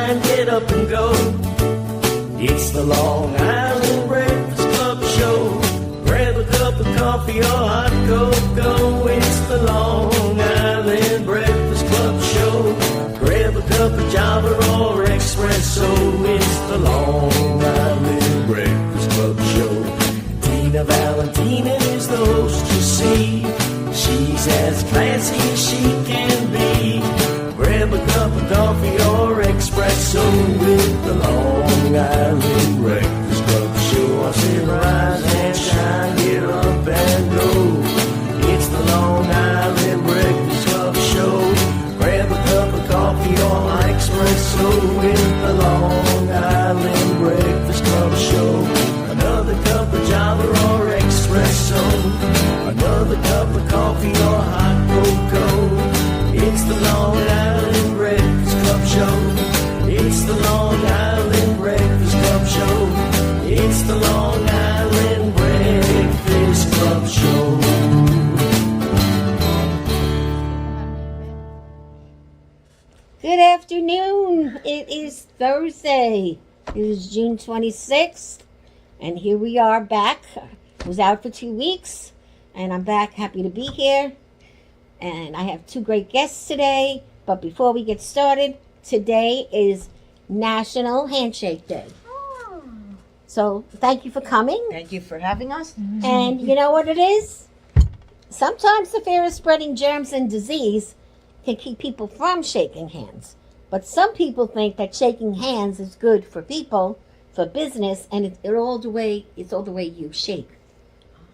shine, get up and go. It's the Long Island Breakfast Club show. Grab a cup of coffee or hot cocoa. It's the Long Island Breakfast Club show. Grab a cup of Java or espresso. It's the Long Island Breakfast Club show. Tina Valentina is the host, you see. She's as classy as she can be. Grab a cup of coffee or espresso with the Long Island Breakfast Club show. I say rise and shine, get up and go. It's the Long Island Breakfast Club show. Grab a cup of coffee or espresso with the Long Island Breakfast Club show. Another cup of Java or espresso. Another cup of coffee or hot cocoa. It's the Long Island Breakfast Club show. It's the Long Island Breakfast Club show. It's the Long Island Breakfast Club show. Good afternoon. It is Thursday. It is June 26th. And here we are back. I was out for 2 weeks. And I'm back, happy to be here. And I have two great guests today. But before we get started, today is National Handshake Day. So thank you for coming. Thank you for having us. And you know what it is? Sometimes the fear of spreading germs and disease can keep people from shaking hands. But some people think that shaking hands is good for people, for business, and it's all the way you shake.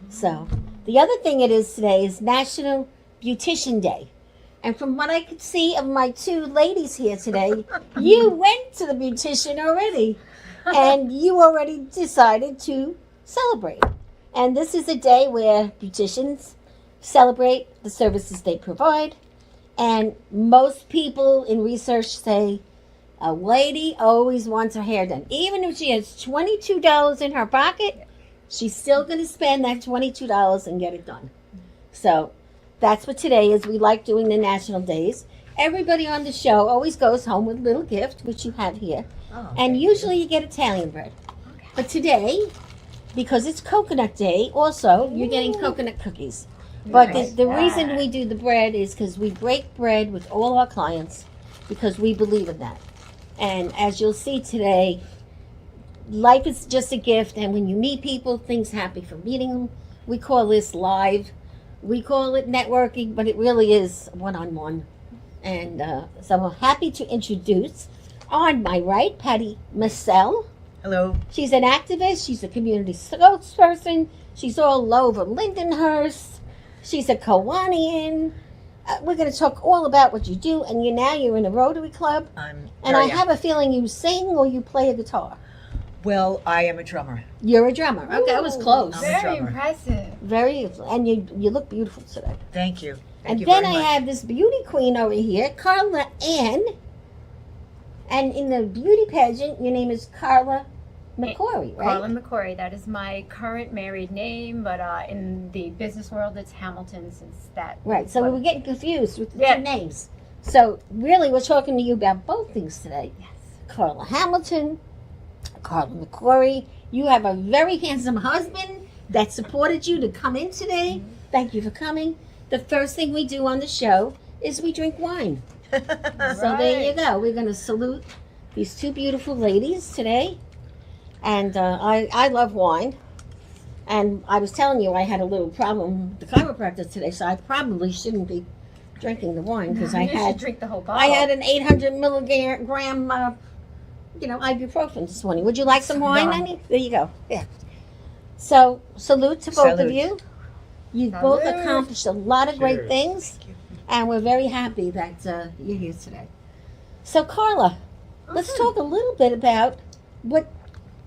So the other thing it is today is National Beautician Day. And from what I could see of my two ladies here today, you went to the beautician already. And you already decided to celebrate. And this is a day where beauticians celebrate the services they provide. And most people in research say a lady always wants her hair done. Even if she has $22 in her pocket, she's still going to spend that $22 and get it done. So that's what today is. We like doing the national days. Everybody on the show always goes home with a little gift, which you have here. Oh, and usually you get Italian bread. Okay. But today, because it's Coconut Day, also, you're getting coconut cookies. But the reason we do the bread is because we break bread with all our clients because we believe in that. And as you'll see today, life is just a gift. And when you meet people, things happen from meeting them. We call this live. We call it networking, but it really is one-on-one. And so I'm happy to introduce, on my right, Petite Masel. Hello. She's an activist. She's a community spokesperson. She's all over Lindenhurst. She's a Kawanian. We're going to talk all about what you do. And you're in a Rotary Club. And I have a feeling you sing or you play a guitar. Well, I am a drummer. You're a drummer. Okay, I was close. Very impressive. Very, and you look beautiful today. Thank you. And then I have this beauty queen over here, Carla Ann. And in the beauty pageant, your name is Carla McCory, right? Carla McCory. That is my current married name, but in the business world, it's Hamilton since that. Right, so we were getting confused with the two names. So really, we're talking to you about both things today. Yes. Carla Hamilton, Carla McCory. You have a very handsome husband that supported you to come in today. Mm-hmm. Thank you for coming. The first thing we do on the show is we drink wine. So there you go. We're going to salute these two beautiful ladies today. And I love wine. And I was telling you I had a little problem with the chiropractor today, so I probably shouldn't be drinking the wine because I had drink the whole bottle. I had an 800 milligram ibuprofen this morning. Would you like some wine, honey? There you go. Yeah. So salute to both of you. You've both accomplished a lot of great things, and we're very happy that you're here today. So Carla, let's talk a little bit about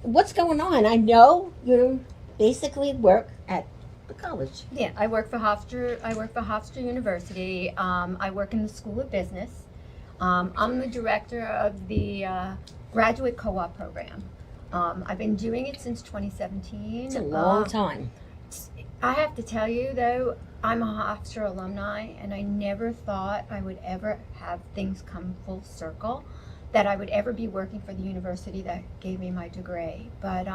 what's going on. I know you basically work at the college. Yeah, I work for Hofstra University. I work in the School of Business. I'm the director of the graduate co-op program. I've been doing it since 2017. It's a long time. I have to tell you, though, I'm a Hofstra alumni, and I never thought I would ever have things come full circle that I would ever be working for the university that gave me my degree. But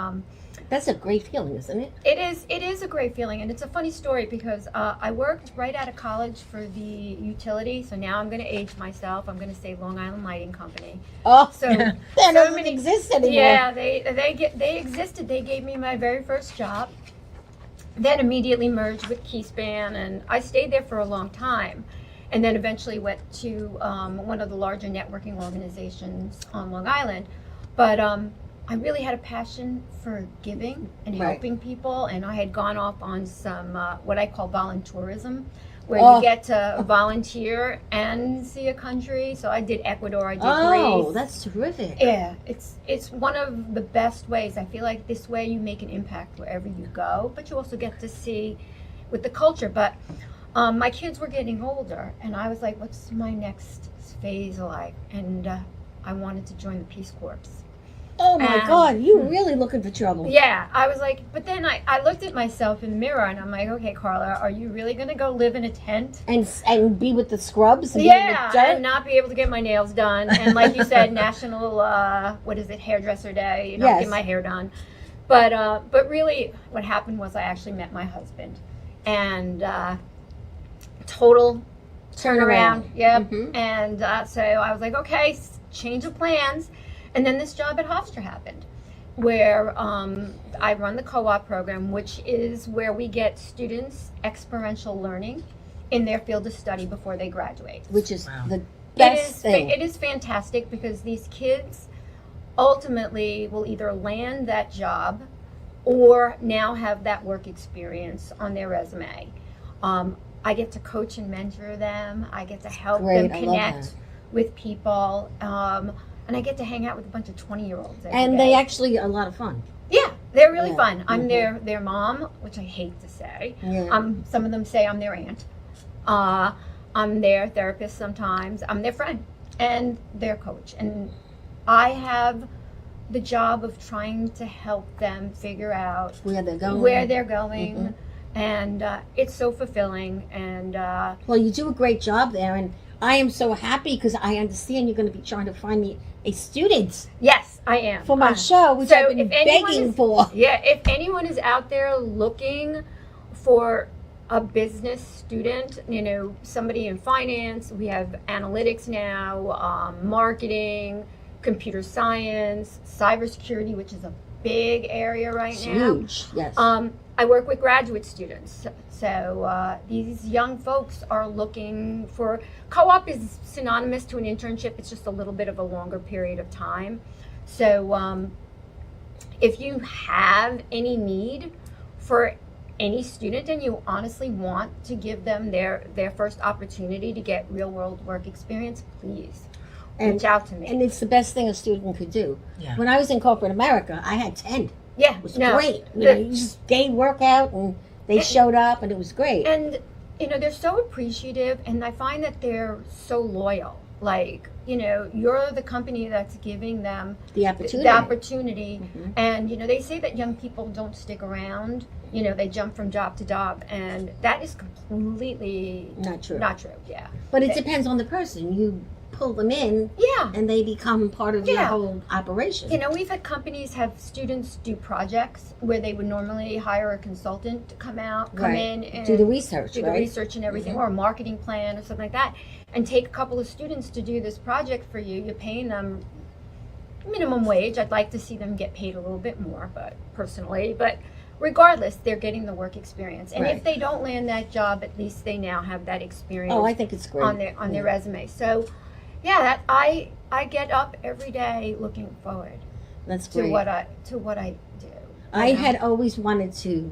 That's a great feeling, isn't it? it is a great feeling, and it's a funny story because I worked right out of college for the utility. So now I'm going to age myself. I'm going to say Long Island Lighting Company. Oh, So that so doesn't many exist anymore. Yeah, they existed. They gave me my very first job. Then immediately merged with Keyspan, and I stayed there for a long time. And then eventually went to one of the larger networking organizations on Long Island. But I really had a passion for giving and Right. helping people, and I had gone off on some what I call voluntourism, where Oh. you get to volunteer and see a country. So I did Ecuador, I did Oh, Greece. that's terrific. Yeah, it's one of the best ways. I feel like this way you make an impact wherever you go, but you also get to see with the culture. But my kids were getting older, and I was like, what's my next phase like? And I wanted to join the Peace Corps. Oh my And- God, you were really looking for trouble. Yeah, I was like, but then I looked at myself in the mirror, and I'm like, okay, Carla, are you really going to go live in a tent? And be with the scrubs and be Yeah, with the dirt? and not be able to get my nails done. And like you said, National, what is it, Hairdresser Day, you know, Yes. get my hair done. But really, what happened was I actually met my husband. And total turnaround. Yep. Mhm. And so I was like, okay, change of plans. And then this job at Hofstra happened, where I run the co-op program, which is where we get students experiential learning in their field of study before they graduate. Which is Wow. the best thing. It is fantastic because these kids ultimately will either land that job or now have that work experience on their resume. I get to coach and mentor them. I get to help Great, them I love connect that. with people. And I get to hang out with a bunch of 20-year-olds. And they actually are a lot of fun. Yeah, they're really Yeah. fun. I'm Mhm. their mom, which I hate to say. Yeah. Some of them say I'm their aunt. I'm their therapist sometimes. I'm their friend and their coach. And I have the job of trying to help them figure out Where they're going. where they're going. Mhm. And it's so fulfilling. And Well, you do a great job there, and I am so happy because I understand you're going to be trying to find me a student yes, I am. for my Uh, show, which so I've been if anyone begging is- for. Yeah, if anyone is out there looking for a business student, you know, somebody in finance, we have analytics now, marketing, computer science, cybersecurity, which is a big area right It's now. huge, yes. I work with graduate students. So these young folks are looking for, co-op is synonymous to an internship. It's just a little bit of a longer period of time. So if you have any need for any student and you honestly want to give them their first opportunity to get real world work experience, please reach out to me. And it's the best thing a student could do. Yeah. When I was in corporate America, I had 10. Yeah, It was no, great. You know, you just gave workout and they showed up and it was great. And you know, they're so appreciative, and I find that they're so loyal. Like, you know, you're the company that's giving them The opportunity. the opportunity. Mhm. And you know, they say that young people don't stick around. You know, they jump from job to job, and that is completely Not true. not true. Yeah, But it depends on the person. You pull them in yeah. and they become part of your Yeah. whole operation. You know, we've had companies have students do projects where they would normally hire a consultant to come Right. in and do the research, do right? the research and everything, or a marketing plan or something like that, and take a couple of students to do this project for you. You're paying them minimum wage. I'd like to see them get paid a little bit more, but personally, but regardless, they're getting the work experience. And Right. if they don't land that job, at least they now have that experience Oh, I think it's great. on their resume. So, yeah, that I get up every day looking forward That's to great. what I do. I you know? had always wanted to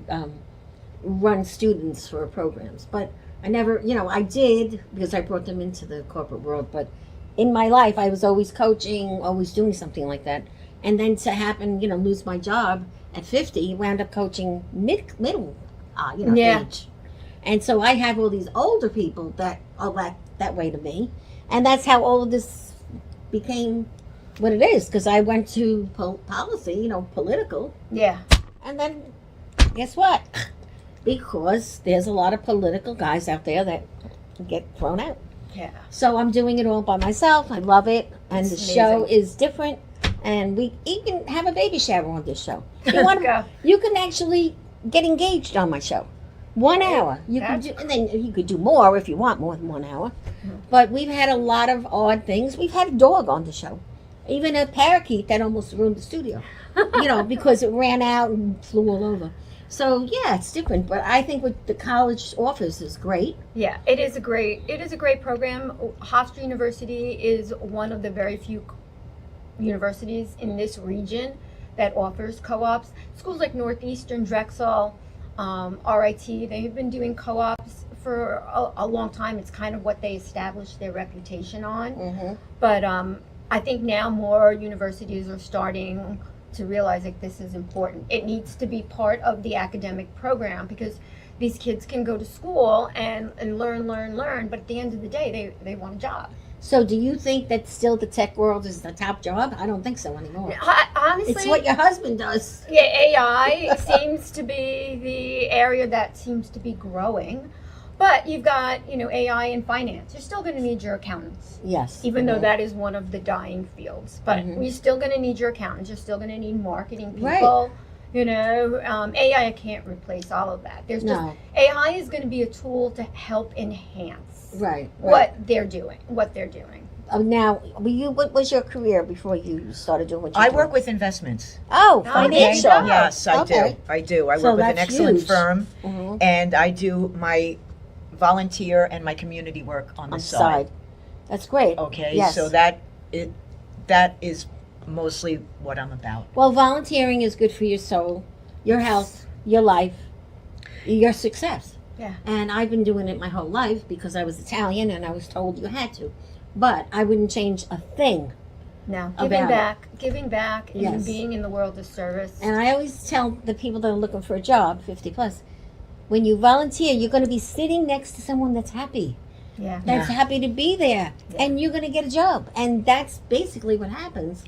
run students for programs, but I never, I did because I brought them into the corporate world. But in my life, I was always coaching, always doing something like that. And then to happen, lose my job at 50, wound up coaching middle, Yeah. age. And so I have all these older people that are that way to me. And that's how all of this became what it is, because I went to policy, political. Yeah. And then, guess what? Because there's a lot of political guys out there that get thrown out. Yeah. So I'm doing it all by myself. I love it. And It's the show amazing. is different. And we even have a baby shower on this show. You, want Go. you can actually get engaged on my show. 1 hour. You can That's do, and then you could do more if you want more than 1 hour. But we've had a lot of odd things. We've had a dog on the show. Even a parakeet that almost ruined the studio. Because it ran out and flew all over. So yeah, it's different. But I think what the college offers is great. Yeah, it is a great program. Hofstra University is one of the very few universities in this region that offers co-ops. Schools like Northeastern, Drexel, RIT, they have been doing co-ops for a long time. It's kind of what they established their reputation on. Mm-hmm. But I think now more universities are starting to realize that this is important. It needs to be part of the academic program because these kids can go to school and learn, but at the end of the day, they want a job. So do you think that still the tech world is the top job? I don't think so anymore. Honestly, It's what your husband does. yeah, AI seems to be the area that seems to be growing. But you've got, AI in finance. You're still going to need your accountants. Yes. Even though Mhm. that is one of the dying fields. But Mhm. you're still going to need your accountants. You're still going to need marketing Right. people. AI can't replace all of that. There's just No. AI is going to be a tool to help enhance Right. what they're doing. Now, what was your career before you started doing what you I do? work with investments. Oh, Okay. financial. Yeah. Yes, I Okay. do. I do. I So work with an that's excellent huge. firm, Mhm. and I do my volunteer and my community work on the On the side. side. That's great. Okay, Yes. so that is mostly what I'm about. Well, volunteering is good for your soul, your health, your life, your success. Yeah. And I've been doing it my whole life because I was Italian and I was told you had to. But I wouldn't change a thing. No, About giving back and Yes. being in the world of service. And I always tell the people that are looking for a job, 50 plus, when you volunteer, you're going to be sitting next to someone that's happy. Yeah. That's happy to be there. And you're going to get a job. And that's basically what happens.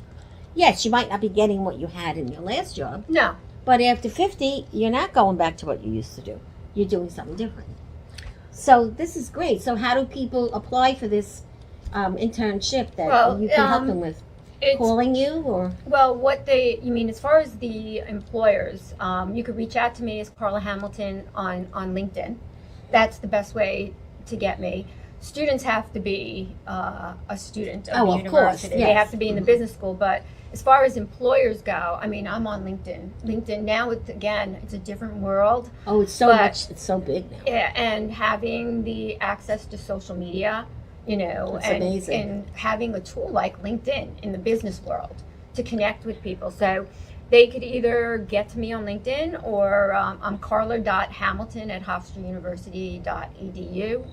Yes, you might not be getting what you had in your last job. No. But after 50, you're not going back to what you used to do. You're doing something different. So this is great. So how do people apply for this internship that Well, you can help them with? It's Calling you or? Well, you mean as far as the employers, you could reach out to me as Carla Hamilton on LinkedIn. That's the best way to get me. Students have to be a student of the Of course, university. They yes. have to be in the business school. But as far as employers go, I mean, I'm on LinkedIn. LinkedIn now, it's a different world. Oh, it's so But- much. It's so big now. Yeah, and having the access to social media, It's and, amazing. and having a tool like LinkedIn in the business world to connect with people. So they could either get to me on LinkedIn or I'm carla.hamilton@hofstrauniversity.edu,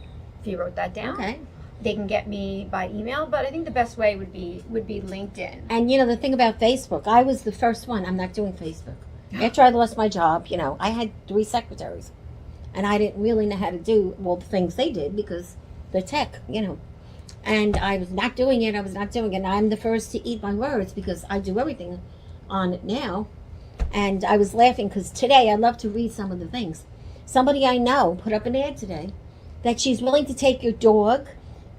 if you wrote that down. Okay. They can get me by email, but I think the best way would be LinkedIn. And the thing about Facebook, I was the first one. I'm not doing Facebook. After I lost my job, I had 3 secretaries. And I didn't really know how to do all the things they did because they're tech, And I was not doing it. And I'm the first to eat my words because I do everything on it now. And I was laughing because today I love to read some of the things. Somebody I know put up an ad today that she's willing to take your dog.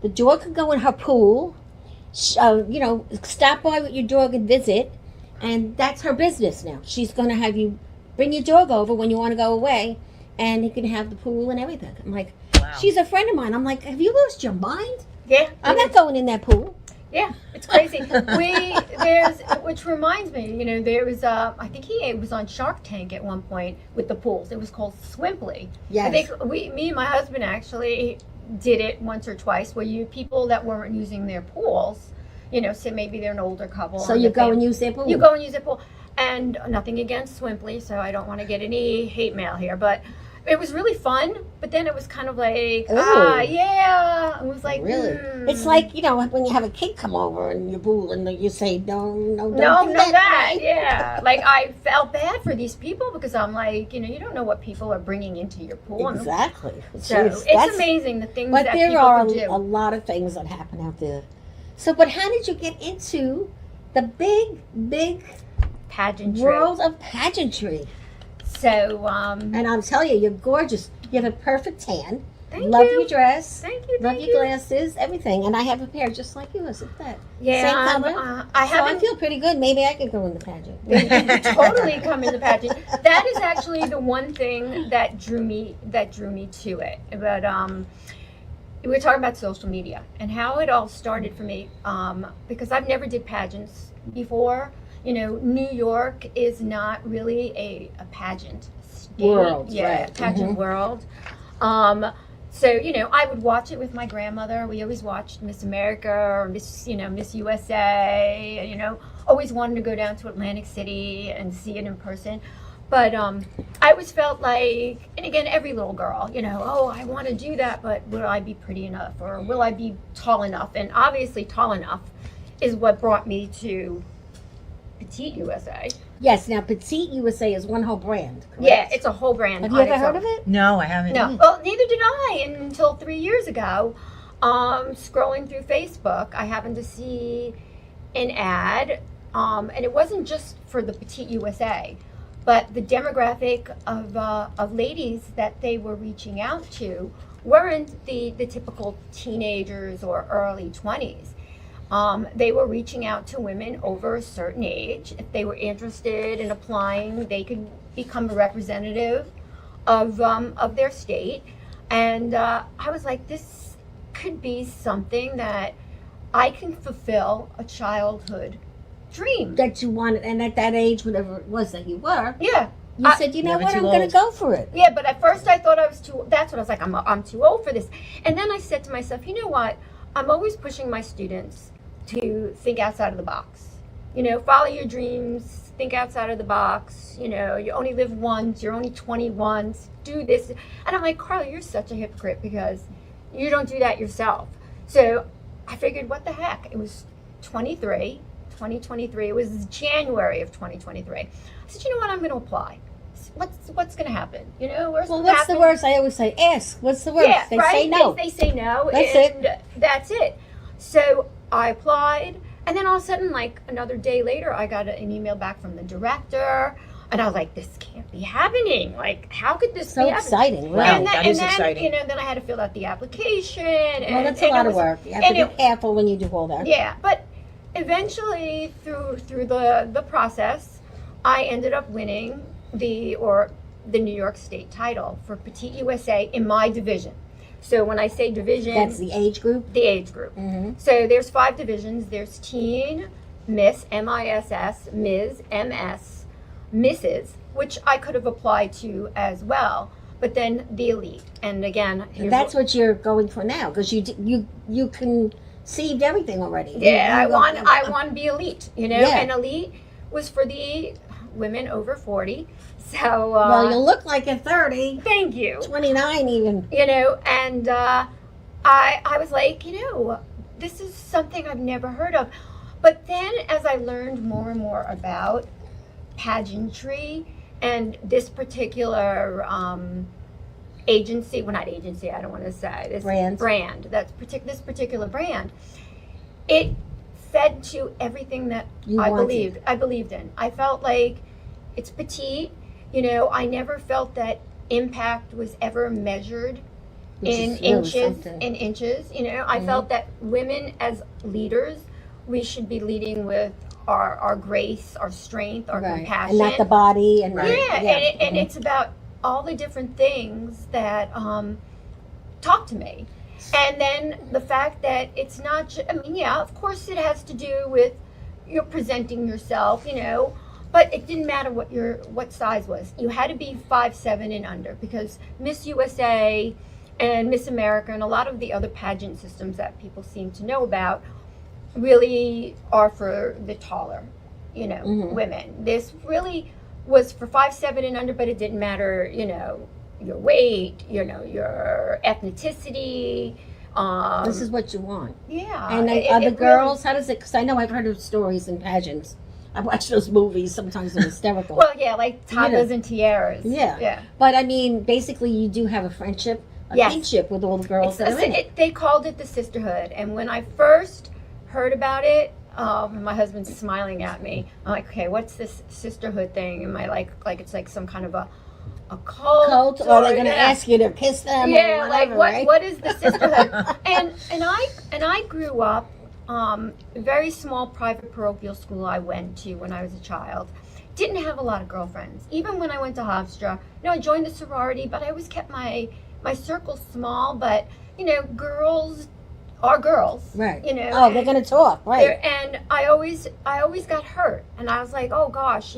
The dog could go in her pool, stop by with your dog and visit. And that's her business now. She's going to have you bring your dog over when you want to go away. And you can have the pool and everything. I'm like, Wow. she's a friend of mine. I'm like, have you lost your mind? Yeah, I'm not going in that pool. yeah, it's crazy. Which reminds me, there was I think he was on Shark Tank at one point with the pools. It was called Swimply. Yes. I think me and my husband actually did it once or twice where people that weren't using their pools, say maybe they're an older couple. So and you the go and use their pool. You go and use their pool. And nothing against Swimply, so I don't want to get any hate mail here, but it was really fun. But then it was kind of like, Ooh. yeah. It was like, Really? It's like, when you have a kid come over in your pool and you say, don't No, do no, that, right? yeah. Like, I felt bad for these people because I'm like, you don't know what people are bringing into your pool. Exactly. So Jeez, it's that's- amazing the things But that there people are can do. a lot of things that happen out there. So, but how did you get into the big Pageantry. world of pageantry? So, And I'll tell you, you're gorgeous. You have a perfect tan. Thank Love you. your dress. Thank you. Love Thank your you. glasses, everything. And I have a pair just like yours. Look at that. Yeah, Same color. I So I haven't feel pretty good. Maybe I could go in the pageant. totally come in the pageant. That is actually the one thing that drew me to it. But we were talking about social media and how it all started for me, because I've never did pageants before. You know, New York is not really a pageant state. World, yeah, right. pageant world. So, you know, I would watch it with my grandmother. We always watched Miss America or Miss USA, you know, always wanted to go down to Atlantic City and see it in person. But I always felt like, and again, every little girl, you know, oh, I want to do that, but will I be pretty enough or will I be tall enough? And obviously tall enough is what brought me to Petite USA. Yes, now Petite USA is one whole brand, correct? Yeah, it's a whole brand. Have you ever heard of it? No, I haven't. No, well, neither did I until 3 years ago. Scrolling through Facebook, I happened to see an ad, and it wasn't just for the Petite USA, but the demographic of ladies that they were reaching out to weren't the typical teenagers or early 20s. They were reaching out to women over a certain age. If they were interested in applying, they could become a representative of their state. And I was like, this could be something that I can fulfill a childhood dream. That you wanted, and at that age, whatever it was that you were, Yeah. you said, you know Never what, too I'm going old. to go for it. Yeah, but at first I thought I was too, that's what I was like, I'm too old for this. And then I said to myself, you know what, I'm always pushing my students to think outside of the box. You know, follow your dreams, think outside of the box. You know, you only live once, you're only 20 once, do this. And I'm like, Carla, you're such a hypocrite because you don't do that yourself. So I figured, what the heck? It was 2023. It was January of 2023. I said, you know what, I'm going to apply. What's going to happen? You know, Well, what's the worst? I always say, ask. What's the worst? Yeah, They right? say no. They say no. That's That's it. So I applied, and then all of a sudden, like another day later, I got an email back from the director, and I was like, "This can't be happening! Like, how could this So be happening?" exciting. Wow. Right? And that then, is exciting. You know, then I had to fill out the application. And, Well, that's a and lot it of was- work. You have to and be careful when you do all that. Yeah, but eventually, through the process, I ended up winning the New York State title for Petite USA in my division. So when I say division, That's the age group. the age group. Mm-hmm. So there's 5 divisions. There's teen, Miss, M-I-S-S, Ms., M.S., Mrs., which I could have applied to as well. But then the elite. And again, here's That's what you're going for now, because you conceived everything already. yeah, You I want to be elite, you know? Yeah. And elite was for the women over 40. So, well, you look like you're 30, thank you. 29 even. You know, and I was like, you know, this is something I've never heard of. But then as I learned more and more about pageantry and this particular agency, well, not agency, I don't want to say, this Brand. this particular brand, it fed to everything that You I wanted. believed in. I felt like it's petite. You know, I never felt that impact was ever measured Which in is really something. inches. You know, I felt that women as leaders, we should be leading with our grace, our strength, our Right. compassion. And not the body. And Right. Yeah, and it's about all the different things that talk to me. And then the fact that it's not just, I mean, yeah, of course it has to do with you're presenting yourself, you know, but it didn't matter what size was. You had to be 5'7" and under, because Miss USA and Miss America and a lot of the other pageant systems that people seem to know about really are for the taller, you know, women. This really was for 5'7" and under, but it didn't matter, you know, your weight, you know, your ethnicity. This is what you want. Yeah. And then it other really- girls, how does it? Because I know I've heard of stories in pageants. I watch those movies. Sometimes they're hysterical. Well, yeah, like You know. toddlers and tiaras. Yeah. Yeah. But I mean, basically, you do have a friendship, a Yes. kinship with all the girls that are in it. They called it the sisterhood. And when I first heard about it, my husband's smiling at me. I'm like, okay, what's this sisterhood thing? Am I like it's like some kind of a cult, Or they're going to ask you to kiss them. yeah, or like whatever, what? right? What is the sisterhood? and I grew up a very small private parochial school I went to when I was a child. Didn't have a lot of girlfriends. Even when I went to Hofstra, I joined the sorority, but I always kept my circle small. But girls are girls, Right. Oh, they're going to talk, right? And I always got hurt, and I was like, oh gosh,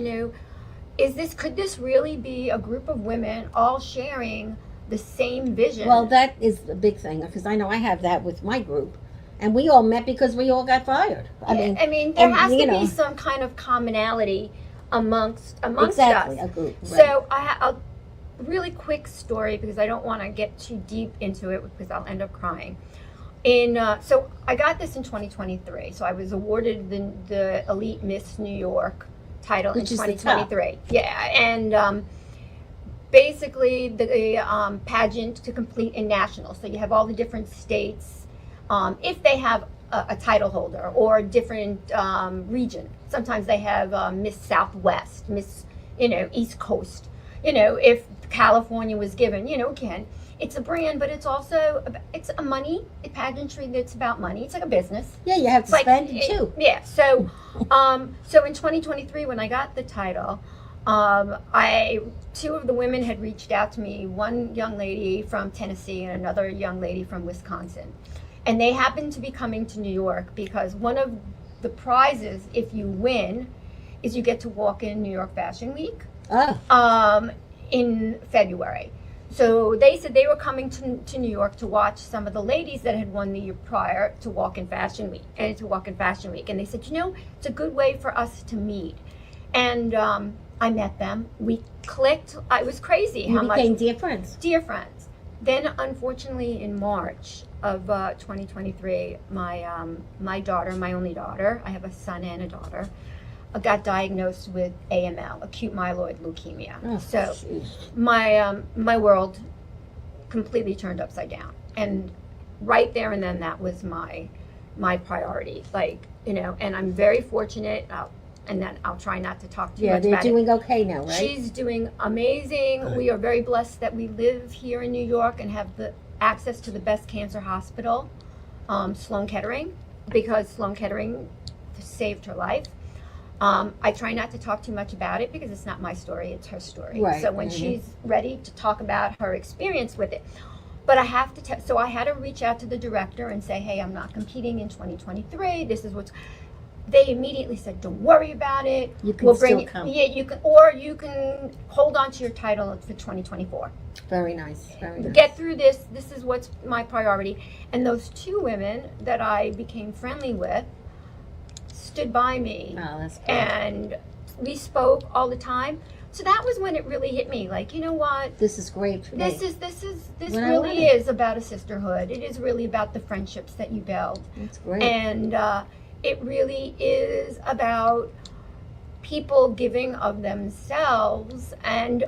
could this really be a group of women all sharing the same vision? Well, that is a big thing, because I know I have that with my group. And we all met because we all got fired. I mean, there has to be some kind of commonality amongst exactly, us. a group. Right. So a really quick story, because I don't want to get too deep into it because I'll end up crying. So I got this in 2023. So I was awarded the Elite Miss New York title Which in is the 2023. Yeah, and basically the pageant to complete in national. So you have all the different states, if they have a title holder, or a different region. Sometimes they have Miss Southwest, Miss East Coast. If California was given, again, it's a brand, but it's also it's a pageantry that's about money. It's like a business. Yeah, you have to spend it too. Yeah. So, so in 2023, when I got the title, two of the women had reached out to me. One young lady from Tennessee and another young lady from Wisconsin, and they happened to be coming to New York because one of the prizes, if you win, is you get to walk in New York Fashion Week. In February. So they said they were coming to New York to watch some of the ladies that had won the year prior to walk in Fashion Week. And they said, it's a good way for us to meet. And I met them. We clicked. It was crazy how much. You became dear friends. Dear friends. Then, unfortunately, in March of 2023, my daughter, my only daughter, I have a son and a daughter, got diagnosed with AML, acute myeloid leukemia. Oh, so geez. my world completely turned upside down. And right there and then, that was my priority. And I'm very fortunate. And then I'll try not to talk too much about it. Yeah, they're doing okay now, right? She's doing amazing. We are very blessed that we live here in New York and have the access to the best cancer hospital, Sloan Kettering, because Sloan Kettering saved her life. I try not to talk too much about it because it's not my story, it's her story. Right. So when she's ready to talk about her experience with it. But I have to so I had to reach out to the director and say, hey, I'm not competing in 2023. This is what's... They immediately said, don't worry about it. You can still come. Yeah, you can, or you can hold on to your title for 2024. Very nice. Very nice. Get through this. This is what's my priority. And those two women that I became friendly with stood by me. Oh, that's good. And we spoke all the time. So that was when it really hit me. Like, you know what? This is great for me. This When I really learned it. is about a sisterhood. It is really about the friendships that you build. That's great. And it really is about people giving of themselves and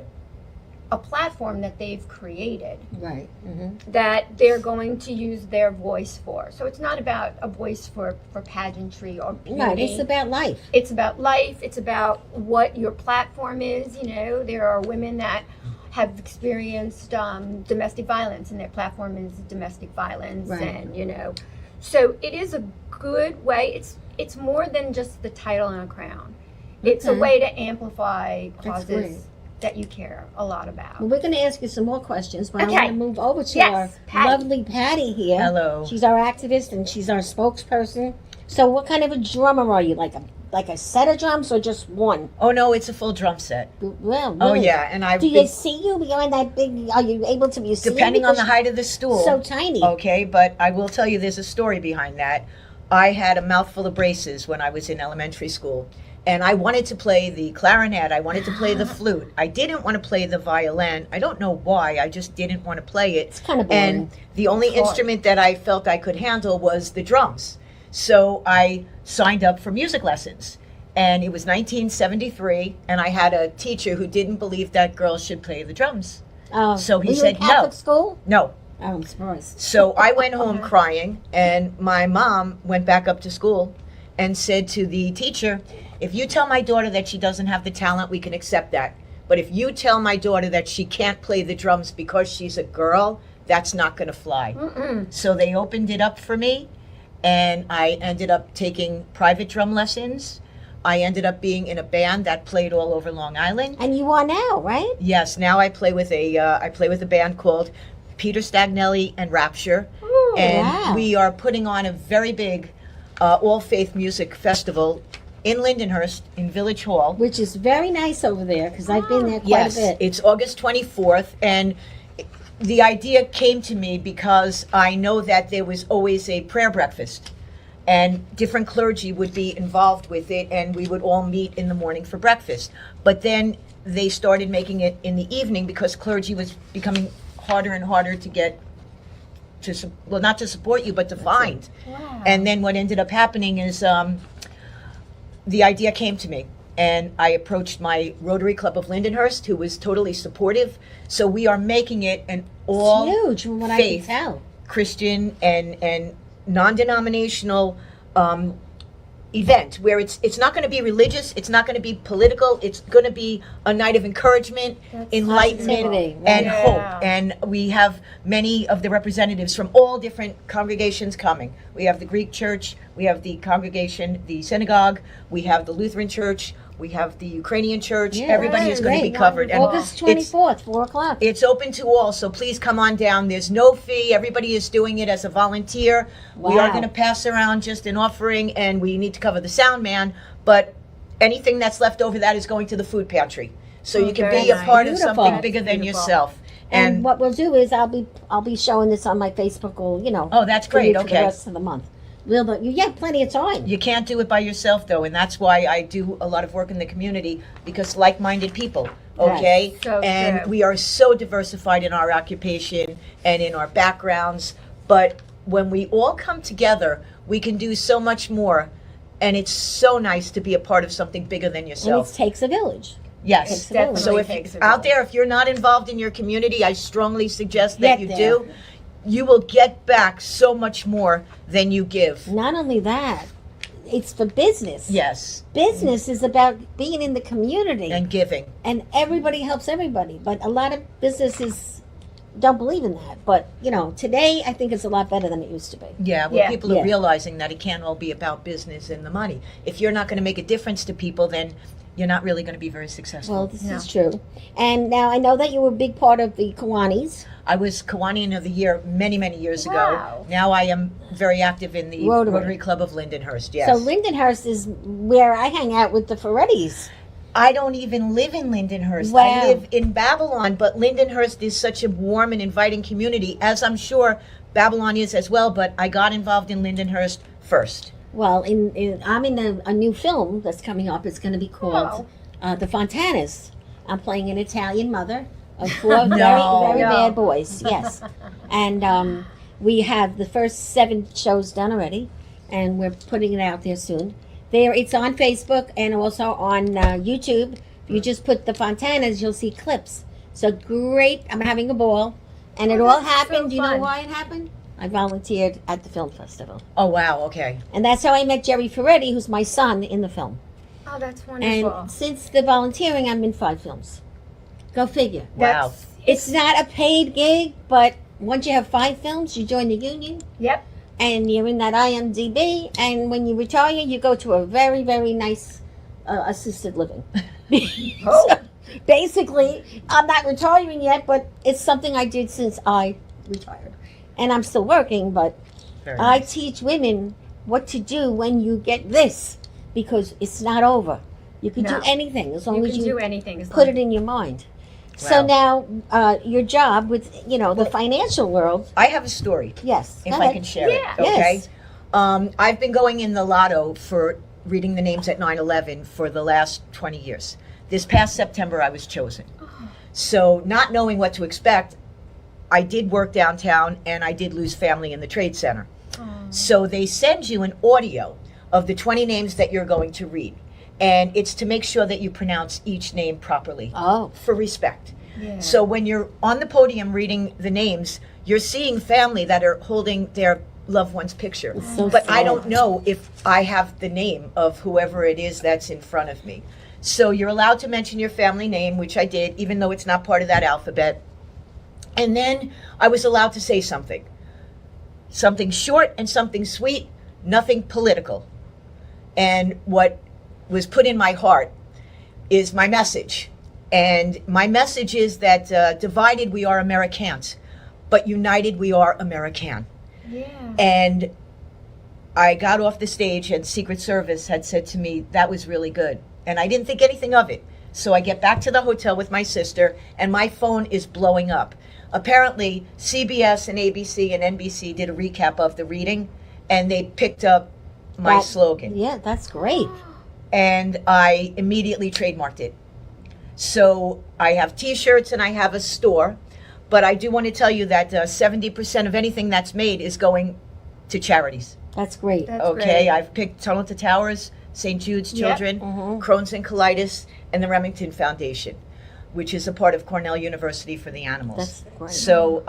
a platform that they've created Right. Mm-hmm. that they're going to use their voice for. So it's not about a voice for pageantry or beauty. Right. It's about life. It's about life. It's about what your platform is. There are women that have experienced domestic violence, and their platform is domestic violence. Right. And so it is a good way. It's more than just the title and a crown. It's a Okay. way to amplify That's great. causes that you care a lot about. Well, we're going to ask you some more questions, but Okay. I want to move over to Yes, our Patty. lovely Patty here. Hello. She's our activist and she's our spokesperson. So, what kind of a drummer are you? Like a set of drums or just one? Oh no, it's a full drum set. Well, Oh really? yeah, and I've Do you been, see you behind that big? Are you able to be seen? depending on the Because height of the stool. she's so tiny. Okay, but I will tell you there's a story behind that. I had a mouthful of braces when I was in elementary school, and I wanted to play the clarinet, I wanted to play the flute. I didn't want to play the violin. I don't know why, I just didn't want to play it. It's kind of boring. And the only It's hard. instrument that I felt I could handle was the drums. So I signed up for music lessons. And it was 1973, and I had a teacher who didn't believe that girls should play the drums. So he were you said in Catholic no. school? No. Oh, I'm surprised. So I went home crying, and my mom went back up to school and said to the teacher, if you tell my daughter that she doesn't have the talent, we can accept that. But if you tell my daughter that she can't play the drums because she's a girl, that's not going to fly. So they opened it up for me, and I ended up taking private drum lessons. I ended up being in a band that played all over Long Island. And you are now, right? Yes, now I play with a band called Peter Stagnelli and Rapture, and wow. we are putting on a very big all faith music festival in Lindenhurst in Village Hall. Which is very nice over there, because I've been there quite Yes, a bit. it's August 24th, and the idea came to me because I know that there was always a prayer breakfast, and different clergy would be involved with it, and we would all meet in the morning for breakfast. But then they started making it in the evening because clergy was becoming harder and harder to get to, well, not to support you, but to find. Wow. And then what ended up happening is the idea came to me, and I approached my Rotary Club of Lindenhurst, who was totally supportive. So we are making it an all It's huge from what faith, I can tell. Christian and non-denominational event where it's not going to be religious, it's not going to be political, it's going to be a night of encouragement, That's enlightenment, positivity, right. and Yeah. hope. And we have many of the representatives from all different congregations coming. We have the Greek church, we have the congregation, the synagogue, we have the Lutheran church, we have the Ukrainian church. Yeah, Everybody is going to be great. covered. And August it's- 24th, 4 o'clock. it's open to all, so please come on down. There's no fee. Everybody is doing it as a volunteer. We are Wow. going to pass around just an offering, and we need to cover the sound man, but anything that's left over, that is going to the food pantry. So you can very be a nice. part of Beautiful. something bigger than Beautiful. yourself. And what we'll do is I'll be showing this on my Facebook, or Oh, that's for great. you for the Okay. rest of the month. You have plenty of time. You can't do it by yourself, though, and that's why I do a lot of work in the community, because like-minded people, okay? Yes, so and true. we are so diversified in our occupation and in our backgrounds, but when we all come together, we can do so much more, and it's so nice to be a part of something bigger than And yourself. it takes a village. Yes. Takes a village. So if Takes a out village. there, if you're not involved in your community, I strongly suggest that Get you there. do. You will get back so much more than you give. Not only that, it's for business. Yes, Business is about being in the community, and giving. and everybody helps everybody. But a lot of businesses don't believe in that. But today I think it's a lot better than it used to be. Yeah, well, Yeah. people are Yeah. realizing that it can't all be about business and the money. If you're not going to make a difference to people, then you're not really going to be very successful. Well, this Yeah. is true. And now I know that you were a big part of the Kiwanis. I was Kiwanian of the Year many, many years ago. Wow. Now I am very active in the Rotary. Rotary Club of Lindenhurst, yes. So Lindenhurst is where I hang out with the Ferrettis. I don't even live in Lindenhurst. Wow. I live in Babylon, but Lindenhurst is such a warm and inviting community, as I'm sure Babylon is as well, but I got involved in Lindenhurst first. Well, I'm in a new film that's coming up. It's going to be called The Fontanas. I'm playing an Italian mother of 4 No. very No. bad boys. Yes, and we have the first 7 shows done already, and we're putting it out there soon. It's on Facebook and also on YouTube. If you just put The Fontanas, you'll see clips. So great! I'm having a ball, and it Oh, all that's so happened. Do you know fun. why it happened? I volunteered at the film festival, Oh, wow, okay. and that's how I met Jerry Ferretti, who's my son in the film. Oh, that's wonderful. And since the volunteering, I'm in 5 films. Go figure. Wow. It's not a paid gig, but once you have 5 films, you join the union, Yep. and you're in that IMDb, and when you retire, you go to a very, very nice assisted living. Oh. So, basically, I'm not retiring yet, but it's something I did since I retired. And I'm still working, but Very I nice. teach women what to do when you get this, because it's not over. You can No. do anything as long You as can you do anything. As put long- it in your mind. So Wow. now, your job with the financial world. I have a story, Yes, if go I ahead. can share Yeah. it, okay? Yes. I've been going in the lotto for reading the names at 9/11 for the last 20 years. This past September, I was chosen. So not knowing what to expect, I did work downtown, and I did lose family in the Trade Center. So they send you an audio of the 20 names that you're going to read. And it's to make sure that you pronounce each name properly Oh, for respect. Yeah. So when you're on the podium reading the names, you're seeing family that are holding their loved one's picture. so But I sad. don't know if I have the name of whoever it is that's in front of me. So you're allowed to mention your family name, which I did, even though it's not part of that alphabet. And then I was allowed to say something. Something short and something sweet, nothing political. And what was put in my heart is my message. And my message is that divided we are Americans, but united we are American. Yeah. And I got off the stage and Secret Service had said to me, that was really good. And I didn't think anything of it. So I get back to the hotel with my sister and my phone is blowing up. Apparently, CBS and ABC and NBC did a recap of the reading and they picked up my slogan. Yeah, that's great. And I immediately trademarked it. So I have t-shirts and I have a store, but I do want to tell you that 70% of anything that's made is going to charities. That's great. That's Okay, great. I've picked Tunnel to Towers, St. Jude's Yep. Children, Mhm. Crohn's and Colitis, and the Remington Foundation, which is a part of Cornell University for the Animals. That's great. So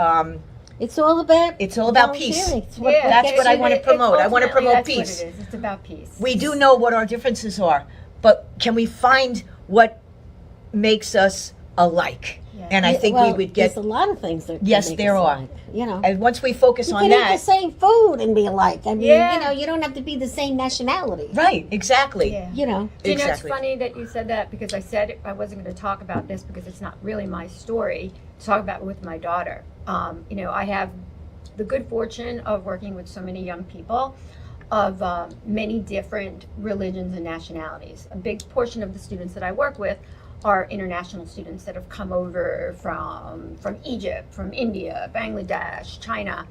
It's all about peace. volunteering. It's Yeah, That's gets what I you- want to promote. I want to ultimately, promote that's peace. What it is. It's about peace. We do know what our differences are, but can we find what makes us alike? Yeah. And I think we well, would get, There's a lot of things that Yes, make there us are. alike, you know. and once we focus You on can eat the that, same food and be alike. I mean, Yeah. you know, you don't have to be the same nationality. right, exactly. Yeah. You know. Do you know, it's Exactly. funny that you said that because I said I wasn't going to talk about this because it's not really my story to talk about with my daughter. You know, I have the good fortune of working with so many young people of many different religions and nationalities. A big portion of the students that I work with are international students that have come over from Egypt, from India, Bangladesh, China.